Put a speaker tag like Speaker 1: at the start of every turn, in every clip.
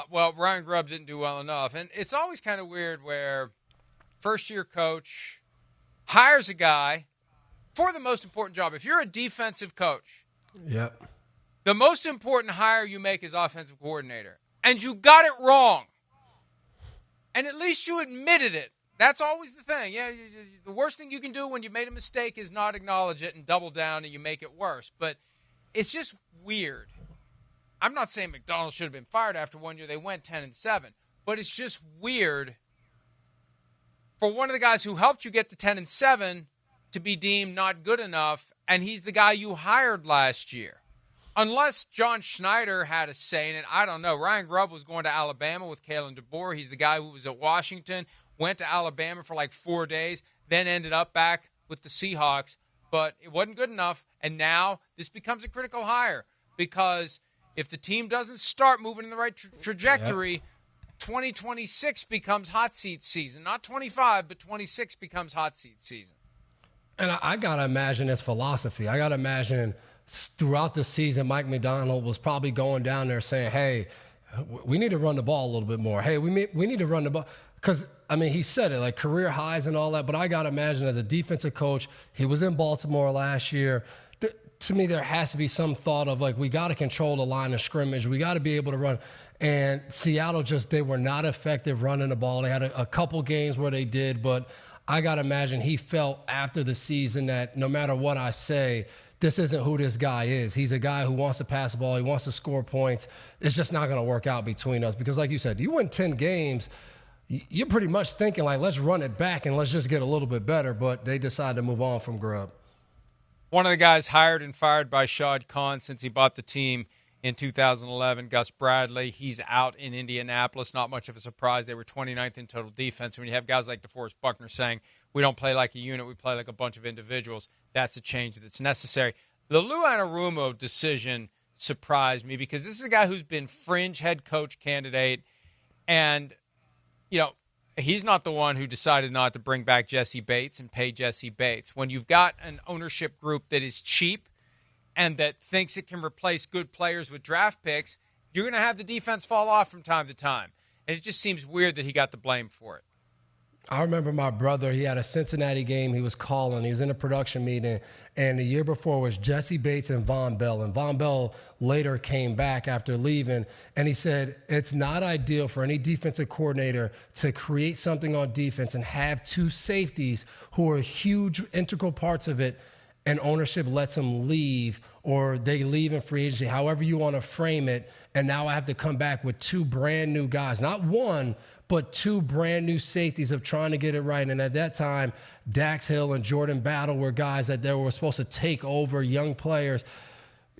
Speaker 1: Well, Ryan Grubb didn't do well enough. And it's always kind of weird where first-year coach hires a guy for the most important job. If you're a defensive coach,
Speaker 2: yep,
Speaker 1: the most important hire you make is offensive coordinator. And you got it wrong. And at least you admitted it. That's always the thing. Yeah, the worst thing you can do when you made a mistake is not acknowledge it and double down and you make it worse. But it's just weird. I'm not saying McDonald should have been fired after 1 year. They went 10-7. But it's just weird for one of the guys who helped you get to 10-7 to be deemed not good enough, and he's the guy you hired last year. Unless John Schneider had a say in it, I don't know. Ryan Grubb was going to Alabama with Kalen DeBoer. He's the guy who was at Washington, went to Alabama for like 4 days, then ended up back with the Seahawks. But it wasn't good enough, and now this becomes a critical hire because if the team doesn't start moving in the right trajectory, 2026 becomes hot seat season. Not 25, but 26 becomes hot seat season.
Speaker 2: And I got to imagine his philosophy. I got to imagine throughout the season, Mike McDonald was probably going down there saying, hey, we need to run the ball a little bit more. Hey, we need to run the ball. Because, I mean, he said it, like career highs and all that. But I got to imagine as a defensive coach, he was in Baltimore last year. To me, there has to be some thought of, like, we got to control the line of scrimmage. We got to be able to run. And Seattle they were not effective running the ball. They had a couple games where they did, but I got to imagine he felt after the season that no matter what I say, this isn't who this guy is. He's a guy who wants to pass the ball. He wants to score points. It's just not going to work out between us because, like you said, you win 10 games, you're pretty much thinking, like, let's run it back and let's just get a little bit better, but they decided to move on from Grubb.
Speaker 1: One of the guys hired and fired by Shad Khan since he bought the team in 2011, Gus Bradley. He's out in Indianapolis. Not much of a surprise. They were 29th in total defense. When you have guys like DeForest Buckner saying, we don't play like a unit, we play like a bunch of individuals, that's a change that's necessary. The Lou Anarumo decision surprised me because this is a guy who's been fringe head coach candidate, and, you know, he's not the one who decided not to bring back Jesse Bates and pay Jesse Bates. When you've got an ownership group that is cheap and that thinks it can replace good players with draft picks, you're going to have the defense fall off from time to time. And it just seems weird that he got the blame for it.
Speaker 2: I remember my brother, he had a Cincinnati game he was calling. He was in a production meeting, and the year before was Jesse Bates and Von Bell. And Von Bell later came back after leaving, and he said it's not ideal for any defensive coordinator to create something on defense and have two safeties who are huge integral parts of it, and ownership lets them leave, or they leave in free agency, however you want to frame it, and now I have to come back with two brand new guys, not one, but two brand new safeties of trying to get it right. And at that time, Dax Hill and Jordan Battle were guys that they were supposed to take over young players.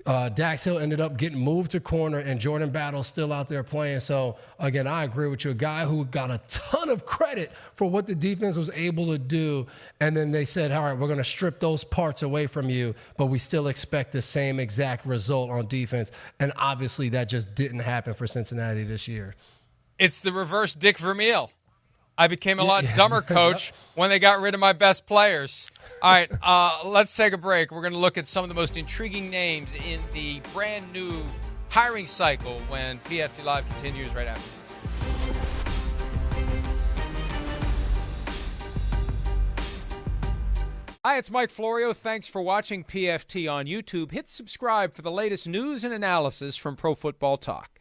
Speaker 2: Dax Hill ended up getting moved to corner, and Jordan Battle's still out there playing. So, again, I agree with you. A guy who got a ton of credit for what the defense was able to do, and then they said, all right, we're going to strip those parts away from you, but we still expect the same exact result on defense. And obviously that just didn't happen for Cincinnati this year.
Speaker 1: It's the reverse Dick Vermeil. I became a lot dumber coach when they got rid of my best players. All right, let's take a break. We're going to look at some of the most intriguing names in the brand new hiring cycle when PFT Live continues right after this. Hi, it's Mike Florio. Thanks for watching PFT on YouTube. Hit subscribe for the latest news and analysis from Pro Football Talk.